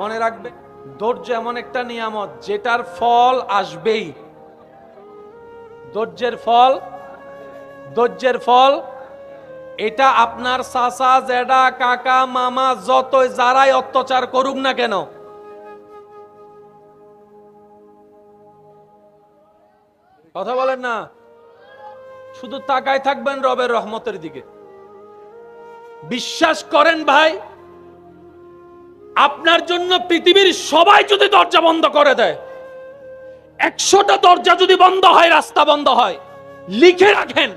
মনে রাখবে, ধৈর্য এমন একটা নিয়ামত যেটার ফল আসবেই। ধৈর্যের ফল এটা আপনার চাচা, জেঠা, কাকা, মামা যতই যারাই অত্যাচার করুক না কেন, কথা বলেন না, শুধু তাকায় থাকবেন রবের রহমতের দিকে। বিশ্বাস করেন ভাই, আপনার জন্য পৃথিবীর সবাই যদি দরজা বন্ধ করে দেয়, 100টা দরজা যদি বন্ধ হয়, রাস্তা বন্ধ হয়, লিখে রাখেন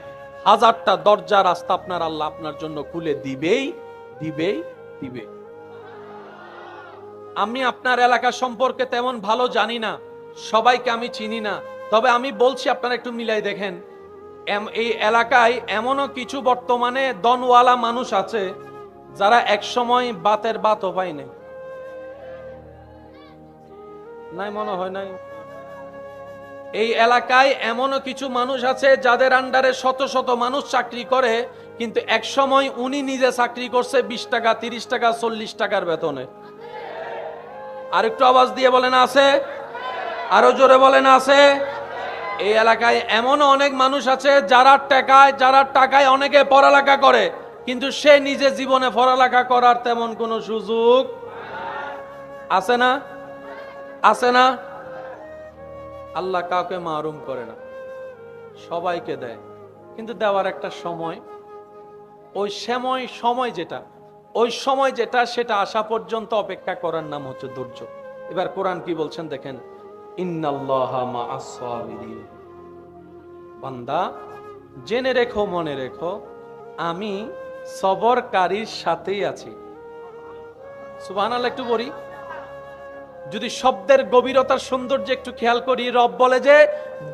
1000টা দরজা রাস্তা আপনার আল্লাহ আপনার জন্য খুলে দিবেই দিবেই দিবে। আমি আপনার এলাকা সম্পর্কে তেমন ভালো জানি না, সবাইকে আমি চিনি না, তবে আমি বলছি আপনারা একটু মিলাই দেখেন, এই এলাকায় এমনও কিছু বর্তমানে দনওয়ালা মানুষ আছে যারা একসময় বাতের বাতও পায়নি। নাই মনে হয় নাই। এই এলাকায় এমনও কিছু মানুষ আছে যাদের আন্ডারে শত শত মানুষ চাকরি করে, কিন্তু এক সময় উনি নিজে চাকরি করছে 20 টাকা, 30 টাকা, 40 টাকার বেতনে। আর একটু আওয়াজ দিয়ে বলেন আছে, আরো জোরে বলেন আছে। এই এলাকায় এমনও অনেক মানুষ আছে যারা টাকায় অনেকে পড়ালেখা করে, কিন্তু সে নিজে জীবনে পড়ালেখা করার তেমন কোনো সুযোগ আছে না, আছে না। আল্লাহ কাউকে মাহরুম করে না, সবাইকে দেয়, কিন্তু দেওয়ার একটা সময়, ওই সময় যেটা সেটা আসা পর্যন্ত অপেক্ষা করার নাম হচ্ছে ধৈর্য। এবার কোরআন কি বলছেন দেখেন, ইন্নাল্লাহা মাআস সাবিরিন। বান্দা জেনে রেখো, মনে রেখো, আমি সবরকারীর সাথেই আছি। সুবহানাল্লাহ। একটু বলি, যদি শব্দের গভীরতার সৌন্দর্য একটু খেয়াল করি, রব বলে যে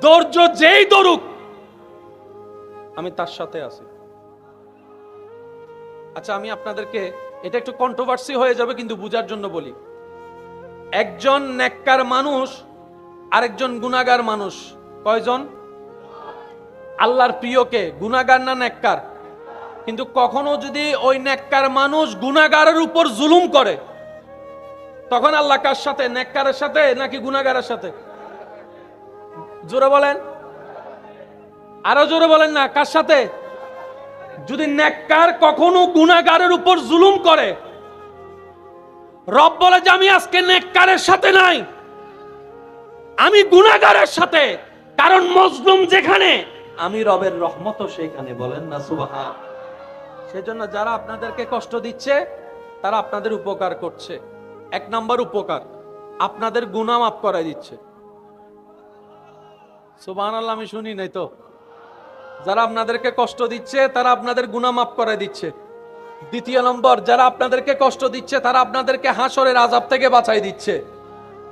ধৈর্য যেই ধরুক আমি তার সাথে আছি। আচ্ছা, আমি আপনাদেরকে, এটা একটু কন্ট্রোভার্সি হয়ে যাবে কিন্তু বুঝার জন্য বলি, একজন নেককার মানুষ আরেকজন গুনাহগার মানুষ, কয়জন? আল্লাহর প্রিয়কে গুনাহগার না নেককার? কিন্তু কখনো যদি ওই নেককার মানুষ গুনাহগারের উপর জুলুম করে, তখন আল্লাহ কার সাথে, নেককারের সাথে নাকি গুনাহগারের সাথে? জোরে বলেন, আরো জোরে বলেন না, কার সাথে? যদি নেককার কখনো গুনাহগারের উপর জুলুম করে, রব বলে যে আমি আজকে নেককারের সাথে নাই, আমি গুনাহগারের সাথে। কারণ মজলুম যেখানে, আমি রবের রহমতও সেখানে। বলেন না সুবহান। সেজন্য যারা আপনাদেরকে কষ্ট দিচ্ছে তারা আপনাদের উপকার করছে। 1 নাম্বার উপকার, আপনাদের গুনাহ মাফ করাই দিচ্ছে। সুবহানাল্লাহ, আমি শুনি নাই তো। যারা আপনাদেরকে কষ্ট দিচ্ছে তারা আপনাদের গুনাহ মাফ করাই দিচ্ছে। 2 নম্বর, যারা আপনাদেরকে কষ্ট দিচ্ছে তারা আপনাদেরকে হাসরের আযাব থেকে বাঁচাই দিচ্ছে।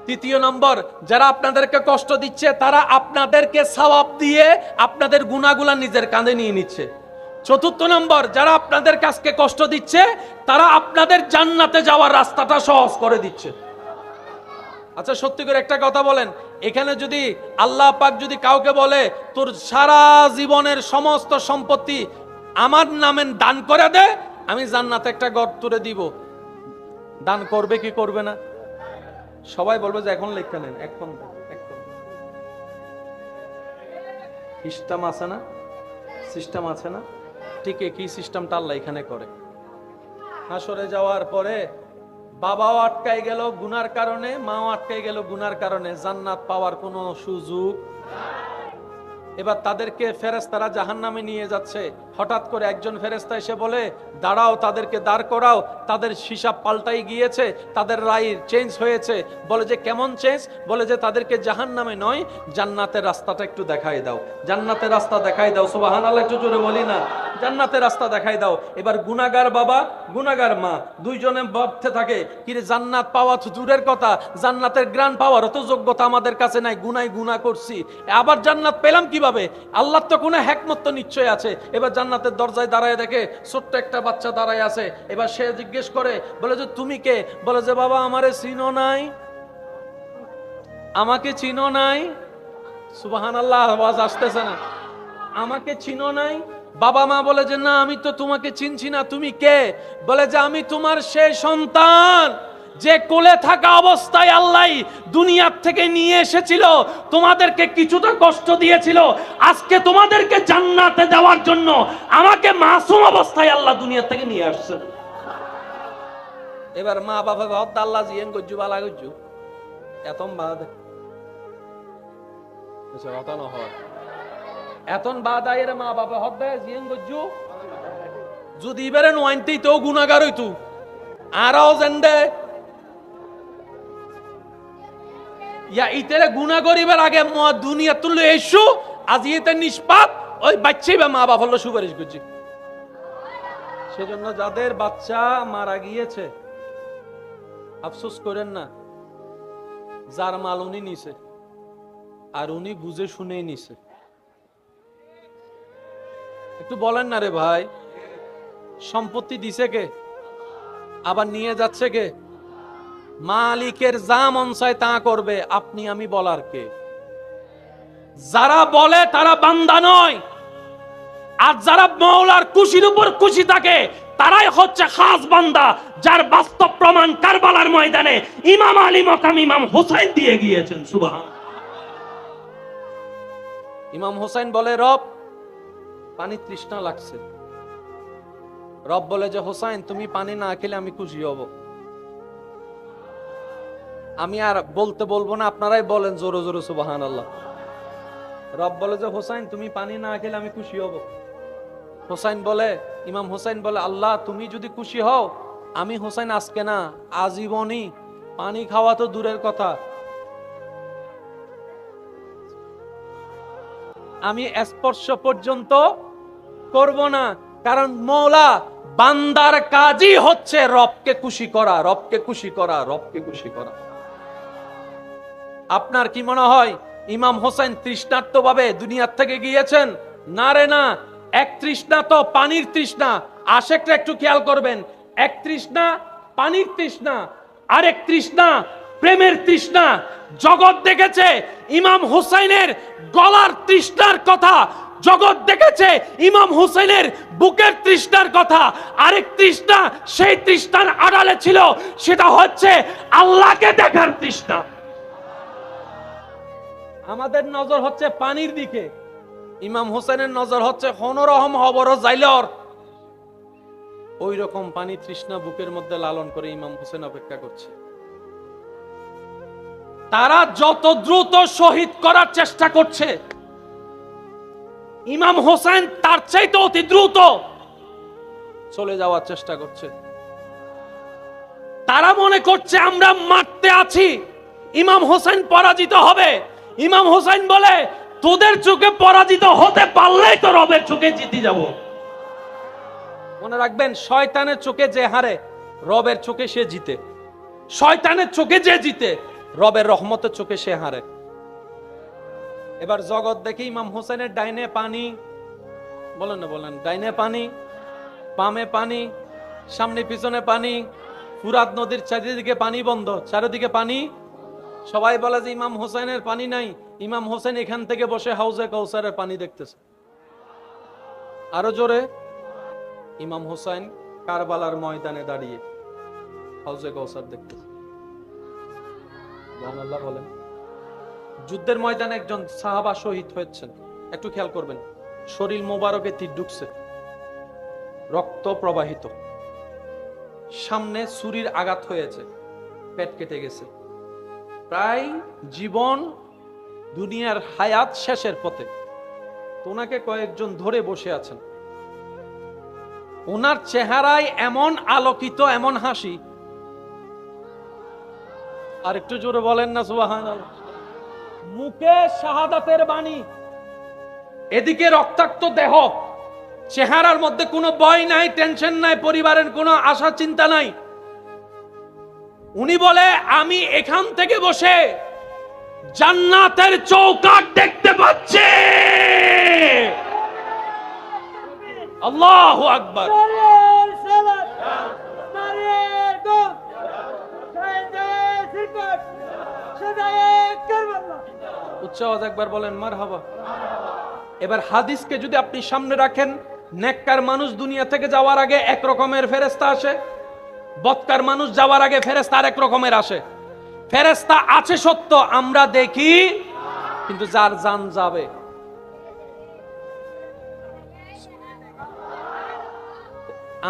3 নম্বর, যারা আপনাদেরকে কষ্ট দিচ্ছে তারা আপনাদেরকে সওয়াব দিয়ে আপনাদের গুনাহগুলা নিজের কাঁধে নিয়ে নিচ্ছে। 4 নম্বর, যারা আপনাদের কাছে কষ্ট দিচ্ছে তারা আপনাদের জান্নাতে যাওয়ার রাস্তাটা সহজ করে দিচ্ছে। আচ্ছা, সত্যি করে একটা কথা বলেন, এখানে যদি আল্লাহ পাক যদি কাউকে বলে তোর সারা জীবনের সমস্ত সম্পত্তি আমার নামে দান করে দে, আমি জান্নাতে একটা ঘর তুলে দিব, দান করবে কি করবে না? সবাই বলবে যে এখন লেখা নেন, এখন সিস্টেম আছে না, সিস্টেম আছে না। ঠিক একই সিস্টেমটা আল্লাহ এখানে করে। হাসরে যাওয়ার পরে বাবাও আটকাই গেল গুনার কারণে, মাও আটকাই গেল গুনার কারণে, জান্নাত পাওয়ার কোনো সুযোগ। এবার তাদেরকে ফেরেশতারা জাহান্নামে নিয়ে যাচ্ছে। হঠাৎ করে একজন ফেরেশতা এসে বলে দাঁড়াও, তাদেরকে দাঁড় করাও, তাদের হিসাব পাল্টাই গিয়েছে, তাদের রায় চেঞ্জ হয়েছে। বলে যে কেমন চেঞ্জ? বলে যে তাদেরকে জাহান্নামে নয়, জান্নাতের রাস্তাটা একটু দেখাই দাও, জান্নাতের রাস্তা দেখাই দাও। সুবহানাল্লাহ, একটু জোরে বলি না, জান্নাতের রাস্তা দেখাই দাও। এবার গুনাহগার বাবা, গুনাহগার মা দুইজনে ভাবতে থাকে, কি রে, জান্নাত পাওয়া তো দূরের কথা, জান্নাতের গ্রান পাওয়ার তো যোগ্যতা আমাদের কাছে নাই, গুনাহ করছি, আবার জান্নাত পেলাম কিভাবে? আল্লাহর তো কোনো হিকমত তো নিশ্চয় আছে। এবার জান্নাতের দরজায় দাঁড়ায় দেখে ছোট্ট একটা বাচ্চা দাঁড়ায় আছে। এবার সে জিজ্ঞেস করে, বলে যে তুমি কে? বলে যে বাবা আমারে চিনো নাই, আমাকে চিনো নাই। সুবহানাল্লাহ, আওয়াজ আসতেছে না? আমাকে চিনো নাই? বাবা মা বলে যে না, আমি তো তোমাকে চিনছি না, তুমি কে? বলে যে আমি তোমার সেই সন্তান যে কোলে থাকা অবস্থায় আল্লাহ দুনিয়ার থেকে নিয়ে এসেছিল, তোমাদেরকে কিছুটা কষ্ট দিয়েছিল, আজকে তোমাদেরকে জান্নাতে যাওয়ার জন্য আমাকে মাসুম অবস্থায় আল্লাহ দুনিয়ার থেকে নিয়ে আসছে। এবার মা বাবা হত্যা আল্লাহ জিয়েন গজ্জু বালা গজ্জু এতম বাদ এতন বাদ আয়ের মা বাবা হত্যা জিয়েন গজ্জু যদি এবারে নোয়াইতেই তো গুনাহগার হইতু আরও জেন্ডে ইয়া ইতেরে গুনাহ করিবার আগে দুনিয়া তুলে এসু আজ ইতে নিষ্পাপ ওই বাচ্চাই বা মা বাবা হলো সুপারিশ করছে। সেজন্য যাদের বাচ্চা মারা গিয়েছে আফসোস করেন না, যার মাল উনি নিছে আর উনি বুঝে শুনেই নিছে। একটু বলেন না রে ভাই, সম্পত্তি দিছে কে, আবার নিয়ে যাচ্ছে কে? মালিকের যা মন চায় তা করবে, আপনি আমি বলার কে? যারা বলে তারা বান্দা নয়, আর যারা মওলার খুশির উপর খুশি থাকে তারাই হচ্ছে খাস বান্দা, যার বাস্তব প্রমাণ কারবালার ময়দানে ইমাম আলী মকাম ইমাম হোসেন দিয়ে গিয়েছেন। সুবহান। ইমাম হোসেন বলে, রব পানি তৃষ্ণা লাগছে। রব বলে যে হোসেন তুমি পানি না খেলে আমি খুশি হব। আমি আর বলতে বলবো না, আপনারাই বলেন জোরে জোরে সুবহানাল্লাহ। রব বলে যে হোসেন তুমি পানি না খেলে আমি খুশি হব। হোসেন বলে, ইমাম হোসেন বলে, আল্লাহ তুমি যদি খুশি হও আমি হোসেন আজকে না আজীবনই পানি খাওয়া তো দূরের কথা, আমি স্পর্শ পর্যন্ত করব না। কারণ মওলা বান্দার কাজই হচ্ছে রবকে খুশি করা, রবকে খুশি করা, রবকে খুশি করা। আপনার কি মনে হয় ইমাম হোসেন তৃষ্ণার্ত ভাবে দুনিয়ার থেকে গিয়েছেন? না রে না, এক তৃষ্ণা তো পানির তৃষ্ণা। আশেকটা একটু খেয়াল করবেন, এক তৃষ্ণা পানির তৃষ্ণা, আরেক তৃষ্ণা প্রেমের তৃষ্ণা। জগৎ দেখেছে ইমাম হুসাইনের গলার তৃষ্ণার কথা, জগৎ দেখেছে ইমাম হুসাইনের বুকের তৃষ্ণার কথা। আরেক তৃষ্ণা সেই তৃষ্ণার আড়ালে ছিল, সেটা হচ্ছে আল্লাহকে দেখার তৃষ্ণা। আমাদের নজর হচ্ছে পানির দিকে, ইমাম হোসেনের নজর হচ্ছে হনরহম হবর জাইলর। ওই রকম পানি তৃষ্ণা বুকের মধ্যে লালন করে ইমাম হোসেন অপেক্ষা করছে। তারা যত দ্রুত শহীদ করার চেষ্টা করছে, ইমাম হোসেন তার চাইতে অতি দ্রুত চলে যাওয়ার চেষ্টা করছে। তারা মনে করছে আমরা মারতে আছি, ইমাম হোসেন পরাজিত হবে। ইমাম হোসেন বলে, তোদের চোখে পরাজিত হতে পারলেই তো রবের চোখে জিতে যাব। মনে রাখবেন, শয়তানের চোখে যে হারে রবের চোখে সে জিতে। শয়তানের চোখে যে জিতে রবের রহমতের চোখে সে হারে। এবার জগৎ দেখে ইমাম হোসেনের ডাইনে পানি, বলেন না বলেন, ডাইনে পানি, বামে পানি, সামনে পিছনে পানি, ফুরাত নদীর চারিদিকে পানি বন্ধ, চারিদিকে পানি। সবাই বলে যে ইমাম হোসেনের পানি নাই, ইমাম হোসেন এখান থেকে বসে হাউজে কাউসারের পানি দেখতেছে। আরো জোরে, ইমাম হোসেন কারবালার ময়দানে দাঁড়িয়ে হাউজে কাউসার দেখতেছে। আল্লাহ বলেন, যুদ্ধের ময়দানে একজন সাহাবা শহীদ হয়েছেন। একটু খেয়াল করবেন, শরীর মোবারকে তীর ঢুকছে, রক্ত প্রবাহিত, সামনে ছুরির আঘাত হয়েছে, পেট কেটে গেছে, প্রায় জীবন দুনিয়ার হায়াত শেষের পথে। ওনাকে কয়েকজন ধরে বসে আছেন। ওনার চেহারায় এমন আলোকিত, এমন হাসি, আর একটু জোরে বলেন না সুবহানাল্লাহ। মুখে শাহাদাতের বাণী, এদিকে রক্তাক্ত দেহ, চেহারার মধ্যে কোনো ভয় নাই, টেনশন নাই, পরিবারের কোনো আশা চিন্তা নাই। উনি বলে, আমি এখান থেকে বসে জান্নাতের চৌকাঠ দেখতে পাচ্ছি। আল্লাহু আকবার। উচ্চ আওয়াজ একবার বলেন মারহাবা। এবার হাদিসকে যদি আপনি সামনে রাখেন, নেককার মানুষ দুনিয়া থেকে যাওয়ার আগে এক রকমের ফেরেশতা আসে, বদকার মানুষ যাওয়ার আগে ফেরেশতা আরেক রকমের আসে। ফেরেশতা আছে সত্য, আমরা দেখি, কিন্তু যার জান যাবে,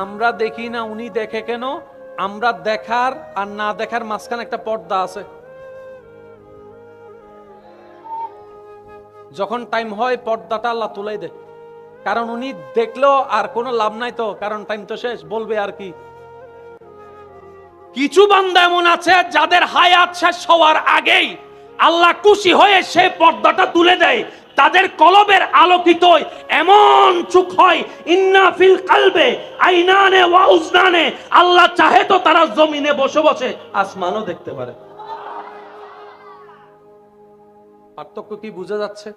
আমরা দেখি না, উনি দেখে কেন? আমরা দেখার আর না দেখার মাঝখানে একটা পর্দা আছে। যখন টাইম হয় পর্দাটা আল্লাহ তুলাই দেয়, কারণ উনি দেখলো আর কোনো লাভ নাই, তো কারণ টাইম তো শেষ, বলবে আর কি। কিছু বান্দা এমন আছে যাদের হায়াত শেষ হওয়ার আগেই আল্লাহ খুশি হয়ে সেই পর্দাটা তুলে দেয়, তাদের কলবের আলোকিত এমন চোখ হয়, ইন্না ফিল কলবে আইনানে ওয়া উজনানে, আল্লাহ চাহে তো তারা জমিনে বসে বসে আসমানও দেখতে পারে। পার্থক্য কি বোঝা যাচ্ছে?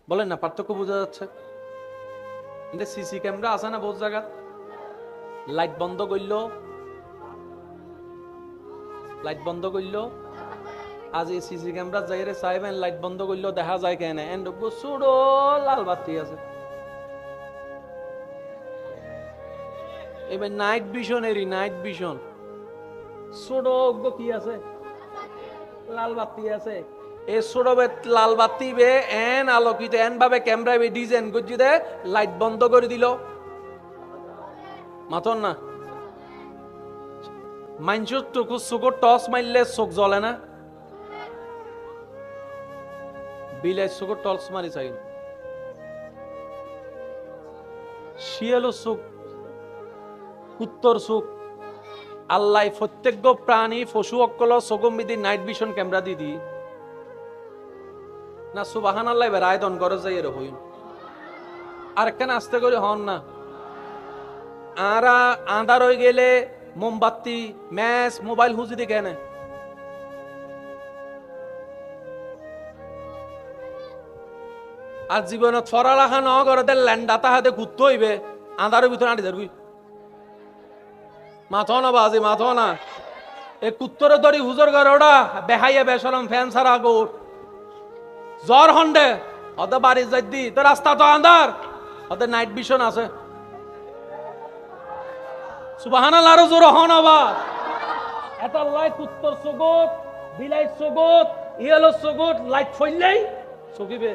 বলেন না, পার্থক্য বোঝা যাচ্ছে? সিসি ক্যামেরা আছে না বহু জায়গা, লাইট বন্ধ করলো, লাইট বন্ধ করলো, আজ এই সিসি ক্যামেরা যাইরে চাইবেন লাইট বন্ধ করলো দেখা যায় কেন, ছোড়ো লাল বাতি আছে। এবার নাইট ভিশন এরই, নাইট ভিশন ছোড়ো কি আছে, লাল বাতি আছে। এই ছোড়ো লাল বাতি বে এন আলোকিত এন ভাবে ক্যামেরা বে ডিজাইন করছি দে, লাইট বন্ধ করে দিল, মাথন না মানুষের চোখ টস মারলে চোখ জ্বলে না, বিলাই চোখ টস মারি চাই, শিয়ালো চোখ, উত্তর চোখ, আল্লাহ প্রত্যেক প্রাণী পশু অকল চোখমিদি নাইট ভিশন ক্যামেরা দি দি না, সুবাহান আল্লাহ এবার আয়দন করে যাই এর হইন আর একখানে আস্তে করে হন না। আর আন্ধার হয়ে গেলে মোমবাতি ম্যাচ মোবাইল হুজি দি কেন, আর জীবনত ফরালাখা ন করে ল্যান্ডাতা হাতে ঘুরতে হইবে, আন্ধারের ভিতরে আঁটি ধরবি, মাথো না বাজি মাথো না। এই কুত্তরে দড়ি হুজুর ঘর ওটা বেহাইয়া বেসরম ফ্যান সারা গোট জ্বর হন্ডে ওদের বাড়ি যাই দি, তো রাস্তা তো আন্ধার, ওদের নাইট ভিশন আছে। সুবহানাল্লাহ, আরো জোর হন আবার। এটা লাইট উত্তর চোগত, বিলাই চোগত, ইয়েলো চোগত, লাইট ফইলেই চকিবে,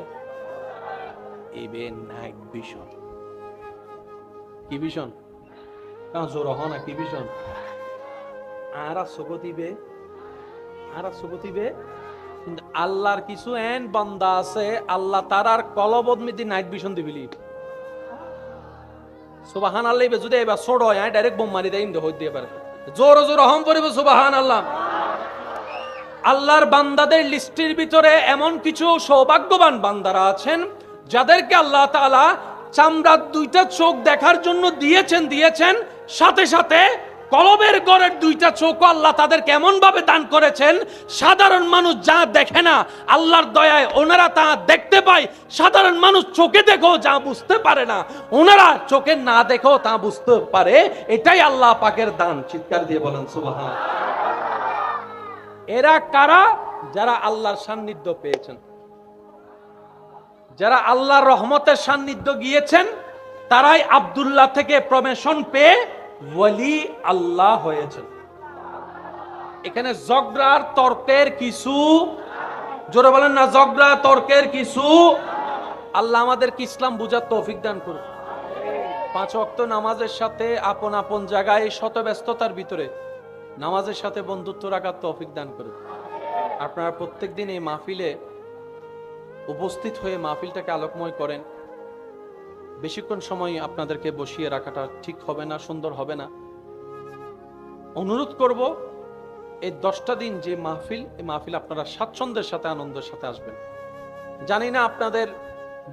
ইবে নাইট ভিশন। কি ভিশন? কারণ জোর হন না, কি ভিশন? আরা চোগতিবে, আরা চোগতিবে। কিন্তু আল্লাহর কিছু এন বান্দা আছে, আল্লাহ তার আর কলবদমিতি নাইট ভিশন দিবিলি। সুবহান আল্লাহ, যদি এবার ছোট হয় ডাইরেক্ট বোম মারি দেয় হইতে পারে, জোর জোর হম পড়িব সুবহান আল্লাহ। আল্লাহর বান্দাদের লিস্টের ভিতরে এমন কিছু সৌভাগ্যবান বান্দারা আছেন যাদেরকে আল্লাহ তাআলা চামড়ার দুইটা চোখ দেখার জন্য দিয়েছেন, সাথে সাথে কলবের গড়ের দুইটা চোখ আল্লাহ তাদের কেমন ভাবে দান করেছেন। সাধারণ মানুষ যা দেখে না, আল্লাহর দয়ায় ওনারা তা দেখতে পায়। সাধারণ মানুষ চোখে দেখো যা বুঝতে পারে না, ওনারা চোখে না দেখো তা বুঝতে পারে। এটাই আল্লাহ পাকের দান। চিৎকার দিয়ে বলেন সুবহান। এরা কারা? যারা আল্লাহর সান্নিধ্য পেয়েছেন, যারা আল্লাহর রহমতের সান্নিধ্য গিয়েছেন, তারাই আব্দুল্লাহ থেকে প্রমোশন পেয়ে ওয়ালি আল্লাহ হয়েছেন। এখানে ঝগড়ার তর্কের কিছু, জোরে বলেন না, ঝগড়া তর্কের কিছু। আল্লাহ আমাদেরকে ইসলাম বুঝার তৌফিক দান করুন। 5 ওয়াক্ত নামাজের সাথে আপন আপন জায়গায় শত ব্যস্ততার ভিতরে নামাজের সাথে বন্ধুত্ব রাখার তৌফিক দান করুন। আপনারা প্রত্যেকদিন এই মাহফিলে উপস্থিত হয়ে মাহফিলটাকে আলোকময় করেন। বেশিক্ষণ সময় আপনাদেরকে বসিয়ে রাখাটা ঠিক হবে না, সুন্দর হবে না। অনুরোধ করব, এই 10টা দিন যে মাহফিল, এই মাহফিল আপনারা স্বাচ্ছন্দ্যের সাথে আনন্দের সাথে আসবেন। জানি না আপনাদের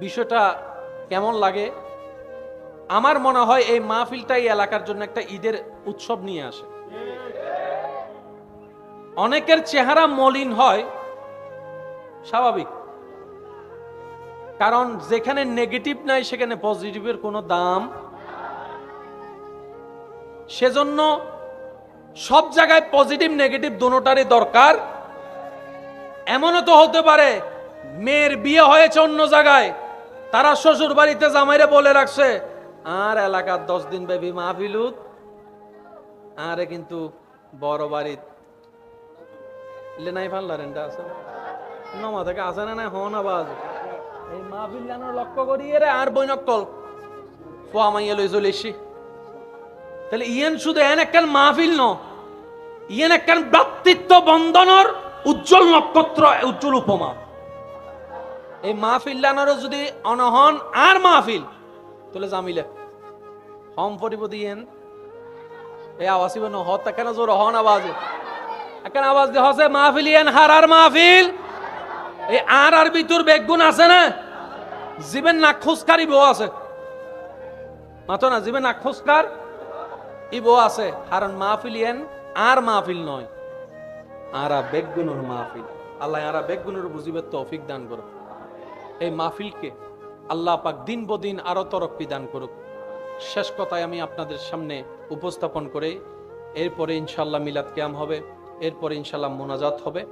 বিষয়টা কেমন লাগে। আমার মনে হয় এই মাহফিলটাই এলাকার জন্য একটা ঈদের উৎসব নিয়ে আসে। অনেকের চেহারা মলিন হয়, স্বাভাবিক, কারণ যেখানে নেগেটিভ নাই সেখানে পজিটিভের কোনো দাম। সেজন্য সব জায়গায় পজিটিভ নেগেটিভ দুটোটারই দরকার। এমনও তো হতে পারে মেয়ের বিয়ে হয়েছে অন্য জায়গায়, তারা শ্বশুর বাড়িতে জামাইরে বলে রাখছে আর এলাকার 10 দিন ব্যাপী মাহফিলুত আরে কিন্তু বড় বাড়িত নাই ফানলারেনটা আছে নমা থেকে আসে না না হন আওয়াজ এই মাহফিল জানার লক্ষ্য করি রে আর বইনকল ফোয়া মাইয়া লই চলে এসি তাহলে ইয়েন শুধু এন একখান মাহফিল ন ইয়েন একখান ভ্রাতৃত্ব বন্ধনের উজ্জ্বল নক্ষত্র উজ্জ্বল উপমা এই মাহফিল জানারও যদি অনহন আর মাহফিল তাহলে জামিলে হম পরিপতি ইয়েন এই আওয়াজ ন হত কেন জোর হন আওয়াজ এখন আওয়াজ দিয়ে হসে মাহফিল ইয়েন হার আর মাহফিল এই আর ভিতর বেগুন আছে না জীবন না খুশকারি বউ আছে মাতো না জীবন না খুশকার ই বউ আছে কারণ মাহফিল ইয়েন আর মাহফিল নয় আরা বেগুনের মাহফিল আল্লাহ আরা বেগুনের বুঝিবে তৌফিক দান করুক এই মাহফিলকে আল্লাহ পাক দিন বদিন আরো তরক্কি দান করুক শেষ কথায় আমি আপনাদের সামনে উপস্থাপন করে এরপরে ইনশাআল্লাহ মিলাদ কিয়াম হবে এরপরে ইনশাআল্লাহ মোনাজাত হবে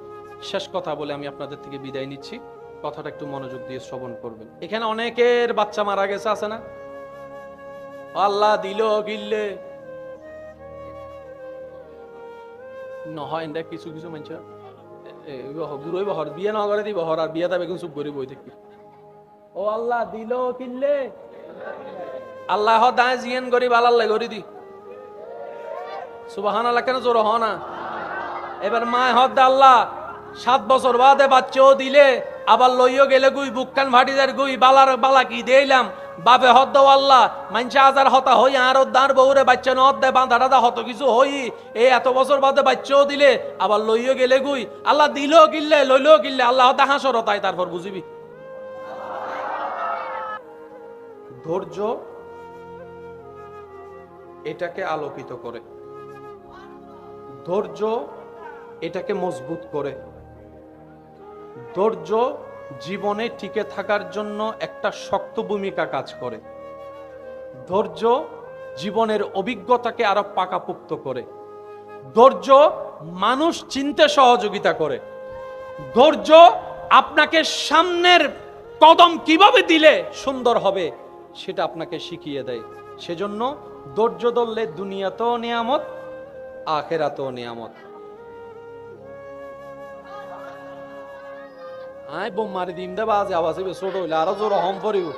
শেষ কথা বলে আমি আপনাদের থেকে বিদায় নিচ্ছি কথাটা একটু মনোযোগ দিয়ে শ্রবণ করবেন এখানে অনেকের বাচ্চা মারা গেছে আছে না আল্লাহ দিল গিললে নহয় এন্ডা কিছু কিছু মানুষ গুরুই বহর বিয়ে না করে দিব হর আর বিয়ে দাবে কিন্তু চুপ করে বই থাকি ও আল্লাহ দিল কিনলে আল্লাহ দায় জিয়ান গরিব আল্লাহ গরি দি সুবহানাল্লাহ কেন জোর হ না এবার মায় হদ আল্লাহ 7 বছর বাদে বাচ্চাও দিলে আবার লইও গেলে গুই বুককান ভাটিদার গুই বালার বালা কি দেইলাম বাপে হদ আল্লাহ মানছে আজার হতা হই আর দাঁর বউরে বাচ্চা নদ দেয় বাঁধা টাধা হত কিছু হই এই এত বছর বাদে বাচ্চাও দিলে আবার লইও গেলে গুই আল্লাহ দিল কিনলে লইলেও কিনলে আল্লাহ হতা হাসর হতাই তারপর বুঝিবি ধৈর্য এটাকে আলোকিত করে ধৈর্য এটাকে মজবুত করে ধৈর্য জীবনে টিকে থাকার জন্য একটা শক্ত ভূমিকা কাজ করে ধৈর্য জীবনের অভিজ্ঞতাকে আরো পাকাপোক্ত করে ধৈর্য মানুষ চিনতে সহযোগিতা করে ধৈর্য আপনাকে সামনের কদম কিভাবে দিলে সুন্দর হবে সেটা আপনাকে শিখিয়ে দেয় সেজন্য ধৈর্য ধরলে দুনিয়াতেও নিয়ামত আখিরাতেও নিয়ামত আই বোম মারি দিম দে বাজে আওয়াজ হবে ছোট হইলে আরো জোর হম পড়িব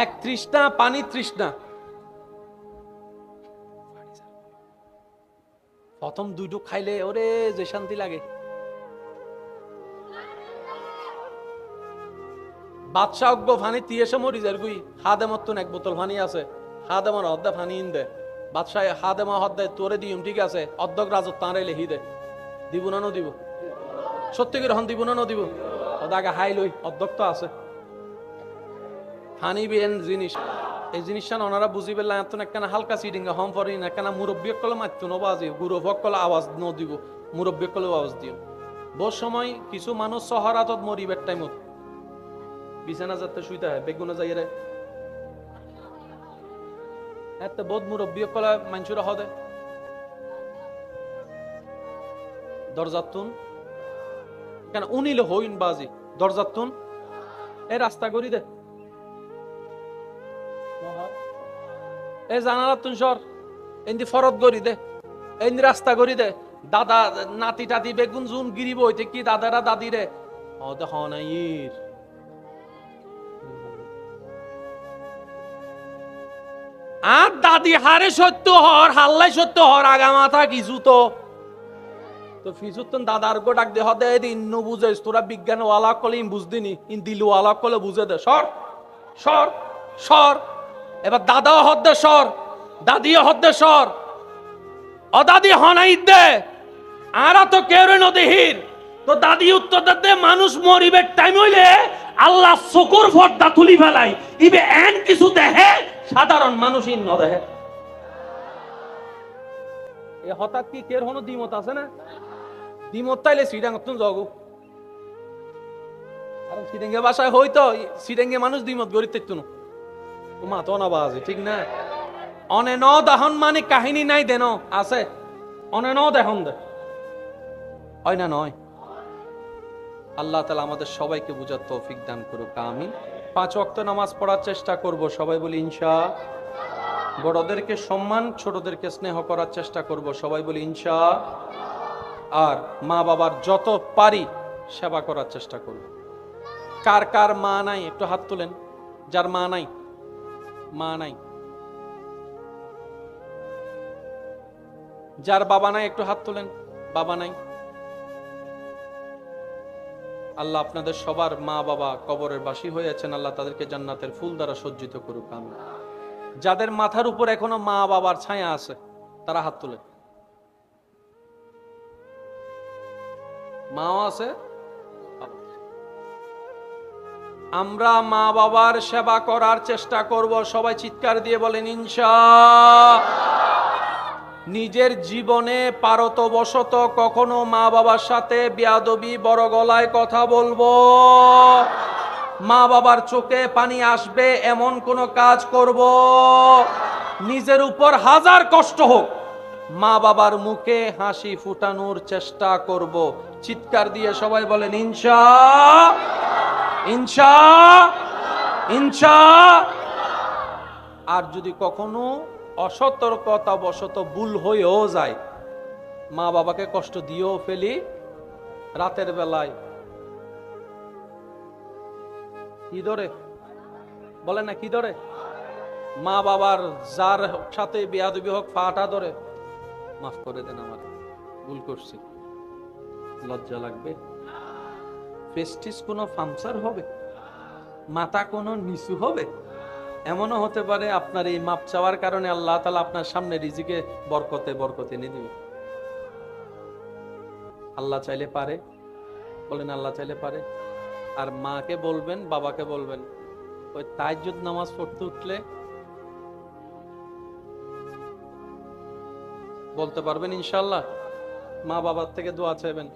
এক তৃষ্ণা পানি তৃষ্ণা প্রথম দুইটুক খাইলে ওরে যে শান্তি লাগে বাদশাহ অজ্ঞ ফানি তিয়েসে মরি যার গুই হাদে মতন এক বোতল ফানি আছে হাদে মর হদ্দা ফানি ইন দে বাদশাহ হাদে মা হদ্দে তোরে দিম ঠিক আছে অর্ধক রাজত তাঁরে লেহি দে দিব না ন দিব সত্যি করে হন দিব না দিব ওদাকে হাই লই অধ্যক্ত আছে ফানি বেন জিনিস এই জিনিসটা ওনারা বুঝি পেলে এত একখানা হালকা সিডিং হম পরি না একখানা মুরব্বী কলে মারতো নবাজি গুরুভক কলে আওয়াজ ন দিব মুরব্বী কলে আওয়াজ দিও বহু সময় কিছু মানুষ শহরাতত মরিবের টাইমত বিছানা যাতে শুইতে হয় বেগুনে যাই রে এত বহুত মুরব্বী কলে মানুষরা হদে দরজাতুন কেন উনিলে হইন বাজি দরজাতুন এই রাস্তা করি দে এই জানালাতুন সর এন্দি ফরত করি দে এন্দি রাস্তা করি দে দাদা নাতি টাতি বেগুন জুন গিরিব হইতে কি দাদারা দাদি রে ও দেখ নাইর আর দাদি হারে সত্য হর হাল্লাই সত্য হর আগা মাথা কিছু তো ফিজুতন দাদার গো ডাক দে হদে দিন ন বুঝে তোরা বিজ্ঞান ওয়ালা কলে ইন বুঝদিনি ইন দিল ওয়ালা কলে বুঝে দে সর সর সর এবার দাদাও হদ্দে সর দাদিও হদ্দে সর অদাদি হনাই দে আরা তো কেউ নদীহির তো দাদি উত্তর দে মানুষ মরিবে টাইম হইলে আল্লাহ শুকুর ফর্দা তুলি ফেলাই ইবে এন কিছু দেহে সাধারণ মানুষই ন দেহে এ হঠাৎ কি কের হনো দ্বিমত আছে না দ্বিমত তাইলে শ্রীডাঙ্গতুন জগু আর শ্রীডাঙ্গে বাসায় হইতো শ্রীডাঙ্গে মানুষ দ্বিমত গড়ি থাকতো না মা তো না বাজে ঠিক না অনে ন দাহন মানে কাহিনী নাই দেন আছে অনে ন দেহন দে হয় না নয় আল্লাহ তাআলা আমাদের সবাইকে বুঝার তৌফিক দান করুক আমিন 5 ওয়াক্ত নামাজ পড়ার চেষ্টা করব সবাই বলি ইনশাআল্লাহ বড়দেরকে সম্মান, ছোটদেরকে স্নেহ করার চেষ্টা করব, সবাই বলি ইনশা। আর মা বাবার যত পারি সেবা করার চেষ্টা করব। কার কার মা নাই একটু হাত তুলেন, যার মা নাই। মা নাই, যার বাবা নাই একটু হাত তুলেন, বাবা নাই। আল্লাহ আপনাদের সবার মা বাবা কবরের বাসী হয়েছেন, আল্লাহ তাদেরকে জান্নাতের ফুল দ্বারা সজ্জিত করুক। আমিন। যাদের মাথার উপর এখনো মা বাবার ছায়া আছে তারা হাত তুলেন। মাও আছে। আমরা মা বাবার সেবা করার চেষ্টা করব, সবাই চিৎকার দিয়ে বলেন ইনশাআল্লাহ। নিজের জীবনে পারতবশত কখনো মা বাবার সাথে বেয়াদবি, বড় গলায় কথা বলবো, মা বাবার চোখে পানি আসবে এমন কোন কাজ করব, নিজের উপর হাজার কষ্ট হোক মা বাবার মুখে হাসি ফুটানোর চেষ্টা করব। চিৎকার দিয়ে সবাই বলেন ইনশাআল্লাহ, ইনশাআল্লাহ, ইনশাআল্লাহ। আর যদি কখনো অসতর্কতা বশত ভুল হয়েও যায়, মা বাবাকে কষ্ট দিয়েও ফেলি, রাতের বেলায় কি ধরে বলে না, কি ধরে, মা বাবার যার সাথে বেয়াদবি হোক পাটা ধরে, মাফ করে দেন, আমার ভুল করছি। লজ্জা লাগবে? প্রেস্টিজ কোনো ফাংশন হবে, মাথা কোনো নিচু হবে? এমনও হতে পারে আপনার এই মাপ চাওয়ার কারণে আল্লাহ তাআলা আপনার সামনে রিজিকে বরকতে বরকতে এনে দিবে। আল্লাহ চাইলে পারে, বলেন আল্লাহ চাইলে পারে। আর মাকে বলবেন, বাবাকে বলবেন, ওই তাহাজ্জুদ নামাজ পড়তে উঠলে বলতে পারবেন ইনশাআল্লাহ, মা বাবার থেকে দোয়া চাইবেন।